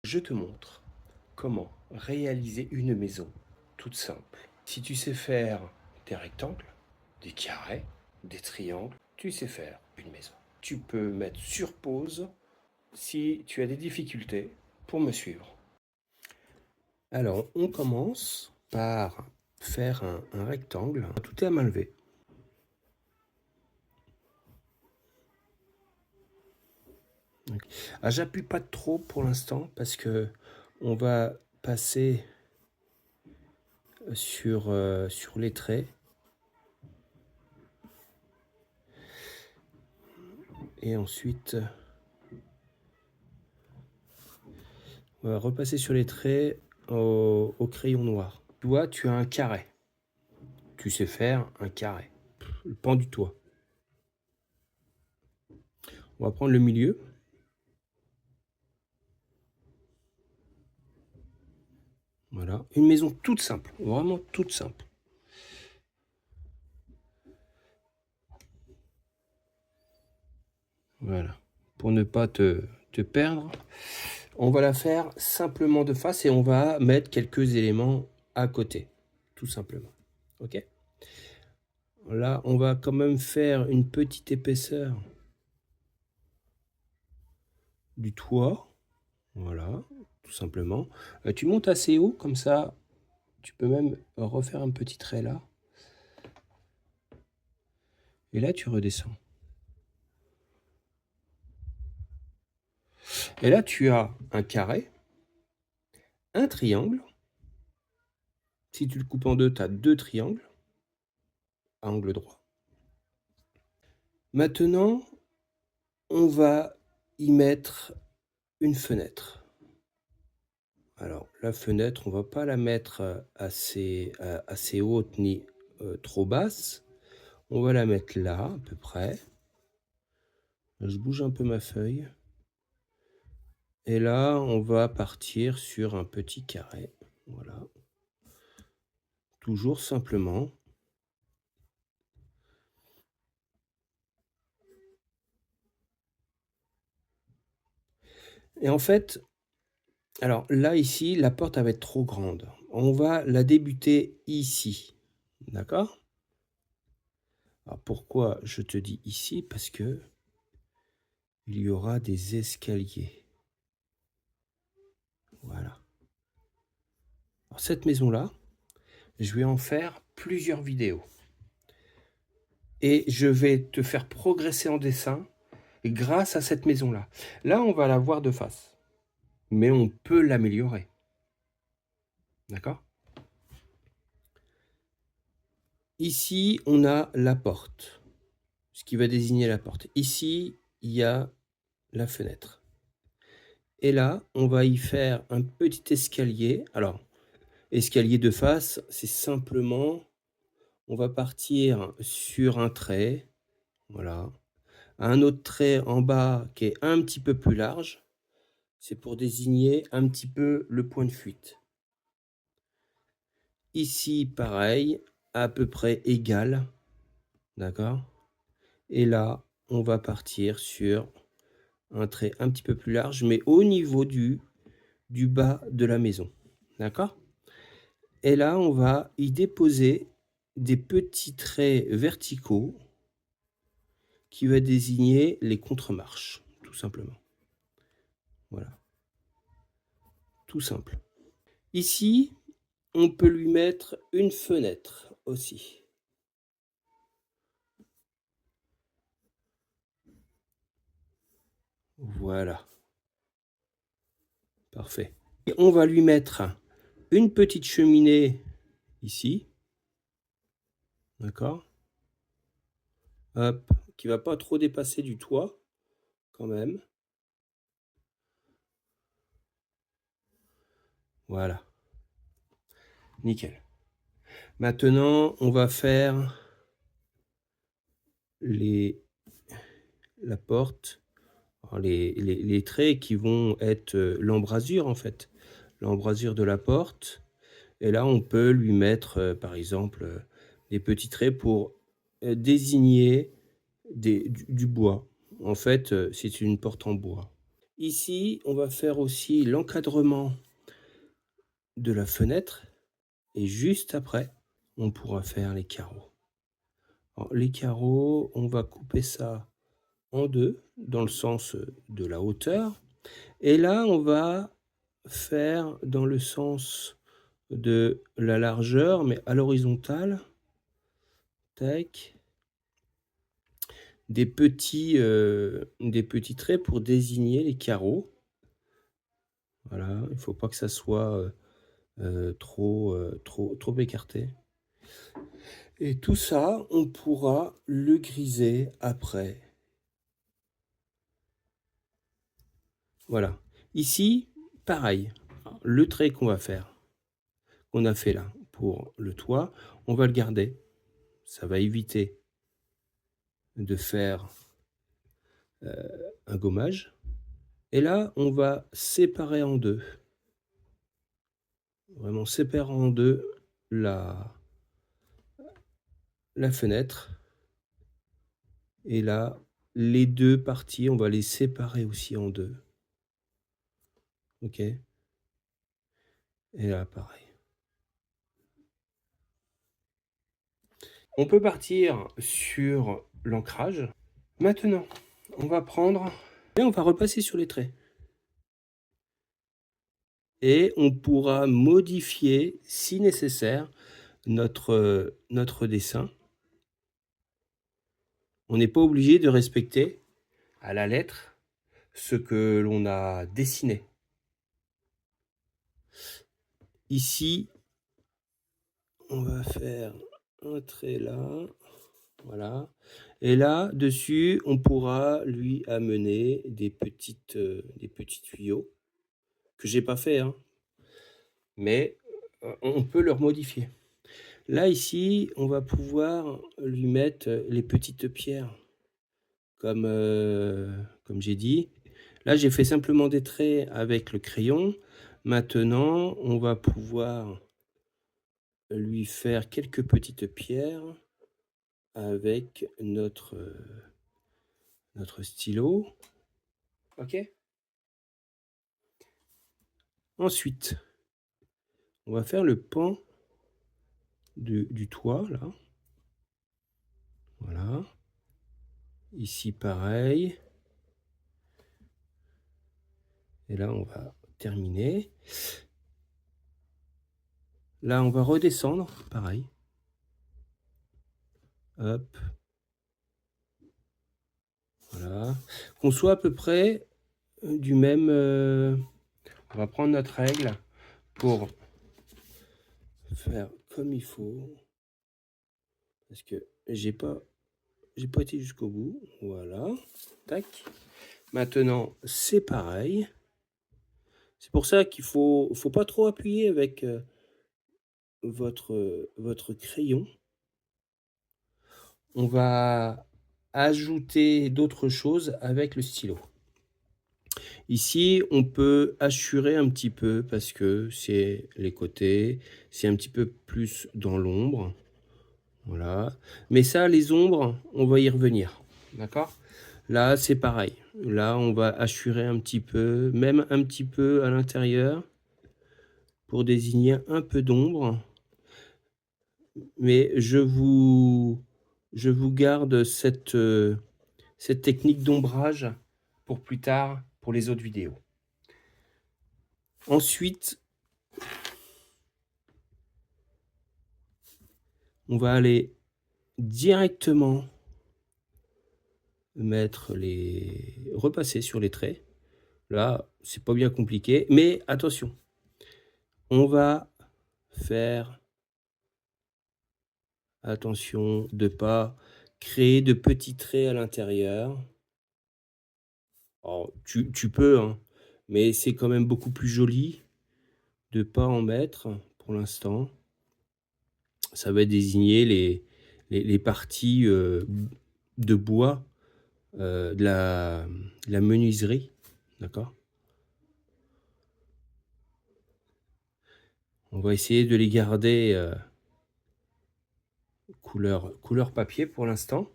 Je te montre comment réaliser une maison toute simple. Si tu sais faire des rectangles, des carrés, des triangles, tu sais faire une maison. Tu peux mettre sur pause si tu as des difficultés pour me suivre. Alors, on commence par faire un rectangle. Tout est à main levée. Ah, j'appuie pas trop pour l'instant parce que on va passer sur les traits. Et ensuite, on va repasser sur les traits au crayon noir. Toi, tu as un carré. Tu sais faire un carré. Le pan du toit. On va prendre le milieu. Voilà. Une maison toute simple. Vraiment toute simple. Voilà. Pour ne pas te perdre, on va la faire simplement de face et on va mettre quelques éléments à côté. Tout simplement. Ok? Là, on va quand même faire une petite épaisseur du toit. Voilà, tout simplement. Tu montes assez haut, comme ça, tu peux même refaire un petit trait là. Et là, tu redescends. Et là, tu as un carré, un triangle. Si tu le coupes en deux, tu as deux triangles à angle droit. Maintenant, on va y mettre une fenêtre. Alors, la fenêtre, on ne va pas la mettre assez haute ni trop basse. On va la mettre là, à peu près. Je bouge un peu ma feuille. Et là, on va partir sur un petit carré. Voilà. Toujours simplement. Et en fait, alors là, ici, la porte va être trop grande. On va la débuter ici. D'accord? Alors pourquoi je te dis ici? Parce que il y aura des escaliers. Voilà. Alors cette maison-là, je vais en faire plusieurs vidéos. Et je vais te faire progresser en dessin grâce à cette maison-là. Là, on va la voir de face. Mais on peut l'améliorer. D'accord? Ici, on a la porte, ce qui va désigner la porte. Ici, il y a la fenêtre. Et là, on va y faire un petit escalier. Alors, escalier de face, c'est simplement, on va partir sur un trait, voilà. Un autre trait en bas qui est un petit peu plus large. C'est pour désigner un petit peu le point de fuite. Ici, pareil, à peu près égal. D'accord? Et là, on va partir sur un trait un petit peu plus large, mais au niveau du bas de la maison. D'accord? Et là, on va y déposer des petits traits verticaux qui va désigner les contre-marches, tout simplement. Voilà. Tout simple. Ici, on peut lui mettre une fenêtre aussi. Voilà. Parfait. Et on va lui mettre une petite cheminée ici. D'accord? Hop, qui va pas trop dépasser du toit, quand même. Voilà. Nickel. Maintenant, on va faire la porte, alors les traits qui vont être l'embrasure en fait. L'embrasure de la porte. Et là, on peut lui mettre, par exemple, des petits traits pour désigner du bois. En fait, c'est une porte en bois. Ici, on va faire aussi l'encadrement de la fenêtre et juste après, on pourra faire les carreaux. Alors, les carreaux, on va couper ça en 2 dans le sens, de la hauteur et là, on va faire dans le sens de la largeur, mais à l'horizontale. Tac. Des petits traits pour désigner les carreaux. Voilà, il faut pas que ça soit, trop écarté et tout ça, on pourra le griser après. Voilà. Ici, pareil, le trait qu'on va faire, qu'on a fait là pour le toit, on va le garder. Ça va éviter de faire, un gommage et là, on va séparer en 2. Vraiment séparer en 2 la fenêtre et là, les 2 parties, on va les séparer aussi en 2. OK? Et là, pareil. On peut partir sur l'ancrage. Maintenant, on va prendre et on va repasser sur les traits et on pourra modifier, si nécessaire, notre dessin. On n'est pas obligé de respecter à la lettre ce que l'on a dessiné. Ici, on va faire un trait là, voilà et là, dessus, on pourra lui amener des petits tuyaux que j'ai pas fait, hein, mais on peut leur modifier. Là, ici, on va pouvoir lui mettre les petites pierres comme j'ai dit. Là, j'ai fait simplement des traits avec le crayon. Maintenant, on va pouvoir lui faire quelques petites pierres avec notre stylo. OK? Ensuite, on va faire le pan du toit, là. Voilà. Ici, pareil. Et là, on va terminer. Là, on va redescendre, pareil. Hop. Voilà. Qu'on soit à peu près du même... on va prendre notre règle pour faire comme il faut. Parce que j'ai pas été jusqu'au bout. Voilà. Tac. Maintenant, c'est pareil. C'est pour ça qu'il faut pas trop appuyer avec votre crayon. On va ajouter d'autres choses avec le stylo. Ici, on peut assurer un petit peu parce que c'est les côtés, c'est un petit peu plus dans l'ombre. Voilà. Mais ça, les ombres, on va y revenir. D'accord? Là, c'est pareil. Là, on va assurer un petit peu, même un petit peu à l'intérieur pour désigner un peu d'ombre. Mais je vous garde cette technique d'ombrage pour plus tard, pour les autres vidéos. Ensuite, on va aller directement repasser sur les traits. Là, c'est pas bien compliqué, mais attention, on va faire attention de pas créer de petits traits à l'intérieur. Alors, tu peux, hein, mais c'est quand même beaucoup plus joli de pas en mettre pour l'instant. Ça va désigner les parties de bois de la menuiserie, d'accord? On va essayer de les garder couleur papier pour l'instant.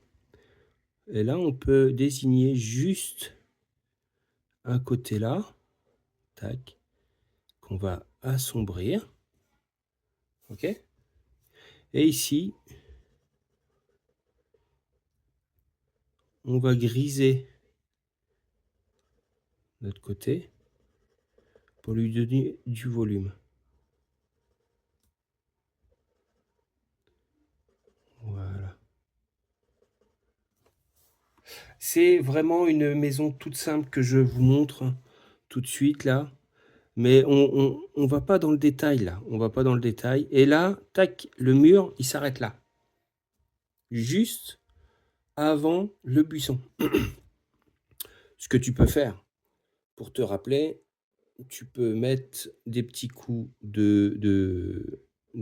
Et là, on peut désigner juste un côté là, tac, qu'on va assombrir, ok? Et ici, on va griser notre côté pour lui donner du volume. Voilà. C'est vraiment une maison toute simple que je vous montre tout de suite là. Mais on va pas dans le détail là, on va pas dans le détail. Et là, tac, le mur, il s'arrête là. Juste avant le buisson. Ce que tu peux faire pour te rappeler, tu peux mettre des petits coups de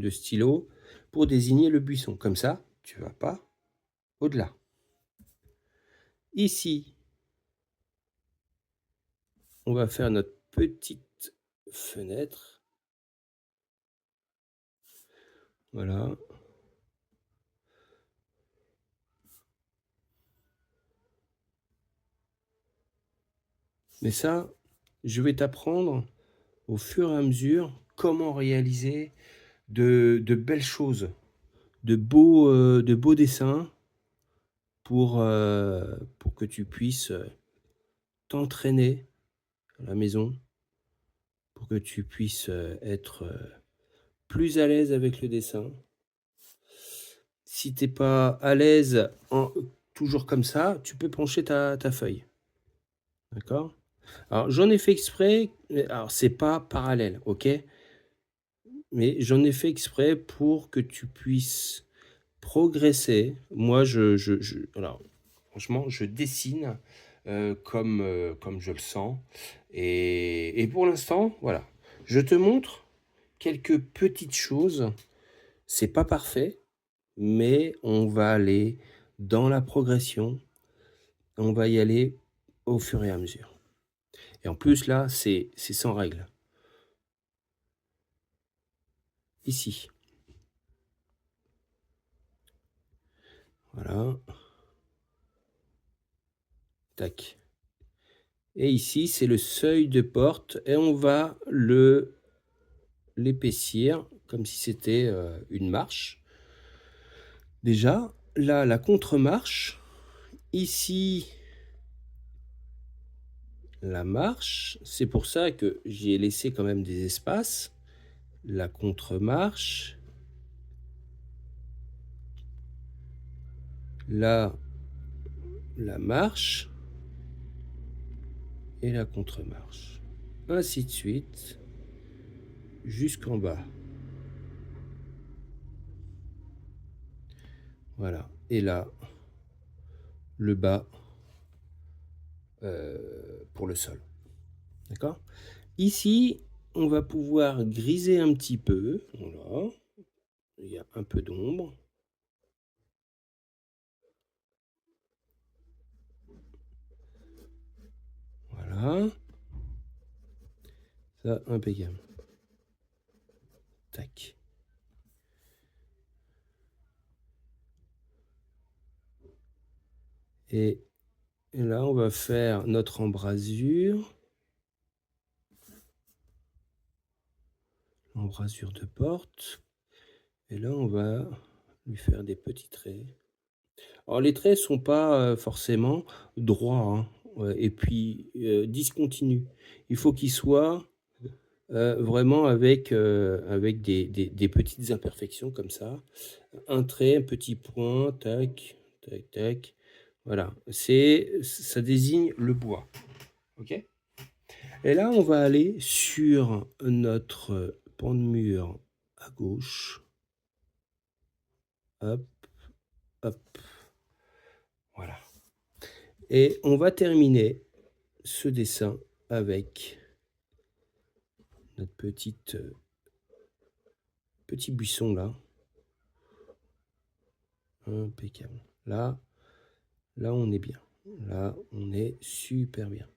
stylo pour désigner le buisson. Comme ça, tu vas pas au-delà. Ici, on va faire notre petite fenêtre. Voilà. Mais ça, je vais t'apprendre au fur et à mesure comment réaliser de belles choses, de beaux dessins pour que tu puisses t'entraîner à la maison, pour que tu puisses être plus à l'aise avec le dessin. Si t'es pas à l'aise toujours comme ça, tu peux pencher ta feuille. D'accord? Alors j'en ai fait exprès, alors c'est pas parallèle, ok? Mais j'en ai fait exprès pour que tu puisses progresser. Moi, alors, franchement, je dessine comme je le sens. Et pour l'instant, voilà. Je te montre quelques petites choses. C'est pas parfait, mais on va aller dans la progression. On va y aller au fur et à mesure. Et en plus, là, c'est sans règle. Ici. Voilà. Tac. Et ici, c'est le seuil de porte et on va l'épaissir comme si c'était une marche. Déjà, là, la contre-marche. Ici, la marche. C'est pour ça que j'y ai laissé quand même des espaces. La contre-marche. Là, la marche. Et la contre-marche. Ainsi de suite. Jusqu'en bas. Voilà. Et là, le bas pour le sol. D'accord? Ici, on va pouvoir griser un petit peu. Voilà. Il y a un peu d'ombre. Voilà. Ça, impeccable. Tac. Et là, on va faire notre embrasure. Embrasure de porte. Et là, on va lui faire des petits traits. Alors, les traits sont pas forcément droits, hein, et puis discontinus. Il faut qu'ils soient vraiment avec des petites imperfections comme ça. Un trait, un petit point, tac, tac, tac. Voilà, ça désigne le bois. Ok? Et là, on va aller sur notre pan de mur à gauche. Hop, hop. Voilà. Et on va terminer ce dessin avec notre petit buisson là. Impeccable. Là, on est bien. Là, on est super bien.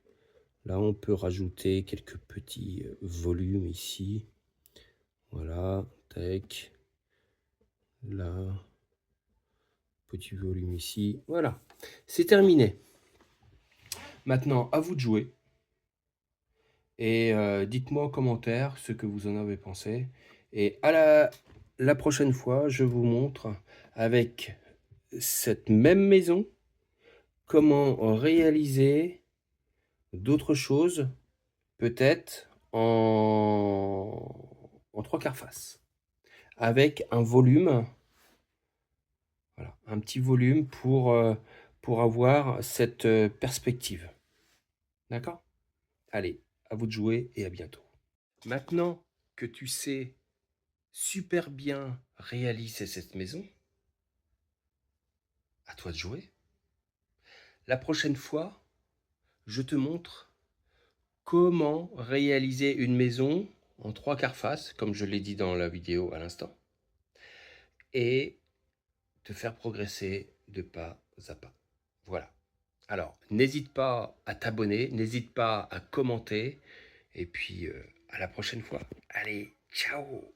Là, on peut rajouter quelques petits volumes ici. Voilà, tac. Là, petit volume ici. Voilà, c'est terminé. Maintenant, à vous de jouer. et dites-moi en commentaire ce que vous en avez pensé et à la prochaine fois, je vous montre avec cette même maison, comment réaliser d'autres choses, peut-être en 3/4 face, avec un volume, voilà, un petit volume pour avoir cette, perspective. D'accord? Allez, à vous de jouer et à bientôt. Maintenant que tu sais super bien réaliser cette maison, à toi de jouer. La prochaine fois, je te montre comment réaliser une maison en 3/4 face, comme je l'ai dit dans la vidéo à l'instant, et te faire progresser de pas à pas. Voilà. Alors, n'hésite pas à t'abonner, n'hésite pas à commenter, et puis à la prochaine fois. Allez, ciao!